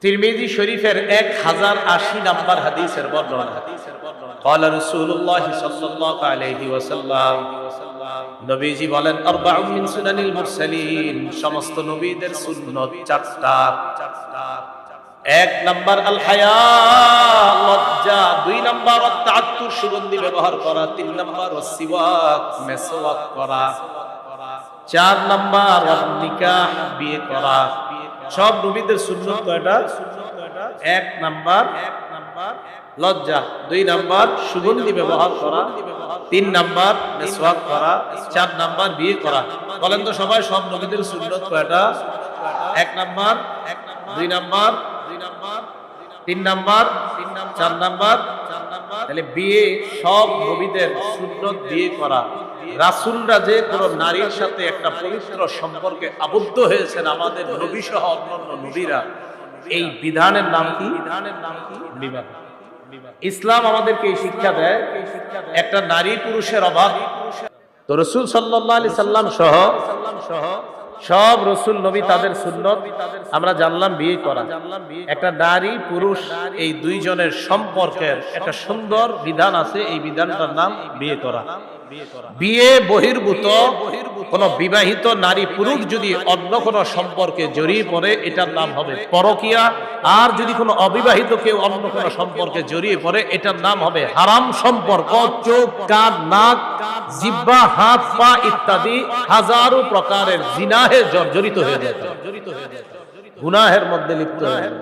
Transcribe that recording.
তিরমিজি শরীফের 1080 নম্বর হাদিসের বর্ণনা। قال رسول الله صلى الله عليه وسلم, নবীজি বলেন, আরবাউ মিন সুনানিল মুরসালিন, সমস্ত নবীদের সুন্নাত চারটা। এক নাম্বার আল হায়া, লজ্জা। দুই নাম্বার তাআত্তুর, সুগন্ধি ব্যবহার করা। তিন নাম্বার সিওয়াক, মেসওয়াক করা। চার নাম্বার নিকাহ, বিয়ে করা। সব নবীদের সুন্নাত কয়টা? এক নাম্বার লজ্জা, দুই নাম্বার সুগন্ধি ব্যবহার করা, তিন নাম্বার মেসওয়াক করা, চার নাম্বার বিয়ে করা। বলেন তো সবাই, সব নবীদের সুন্নাত কয়টা? এক নাম্বার, দুই নাম্বার, তিন নাম্বার, চার নাম্বার। তাহলে বিয়ে সব নবীদের সুন্নাত, বিয়ে করা। রাসূলরা যে কোন নারীর সাথে একটা পবিত্র সম্পর্কে আবদ্ধ হয়েছেন, আমাদের নবী সহ অন্যান্য নবীরা, এই বিধানের নাম কি? বিবাহ। ইসলাম আমাদেরকে এই শিক্ষা দেয়, একটা নারী পুরুষের অভাব। তো রাসূল সাল্লাল্লাহু আলাইহি সাল্লাম সহ সব রাসূল নবী তাদের সুন্নাত আমরা জানলাম বিয়ে করা। একটা নারী পুরুষ এই দুইজনের সম্পর্কের একটা সুন্দর বিধান আছে, এই বিধানটার নাম বিয়ে করা। বিয়ে বহির্ভূত কোন বিবাহিত নারী পুরুষ যদি অন্য কোন সম্পর্কে জড়িয়ে পড়ে, এটার নাম হবে পরকিয়া। আর যদি কোনো অবিবাহিত কেউ অন্য কোন সম্পর্কে জড়িয়ে পড়ে, এটার নাম হবে হারাম সম্পর্ক। চোখ, কান, নাক, জিহ্বা, হাত, পা ইত্যাদি হাজারো প্রকারের জিনাহে জর্জরিত হয়ে যায়, গুনাহের মধ্যে লিপ্ত হয়ে যায়।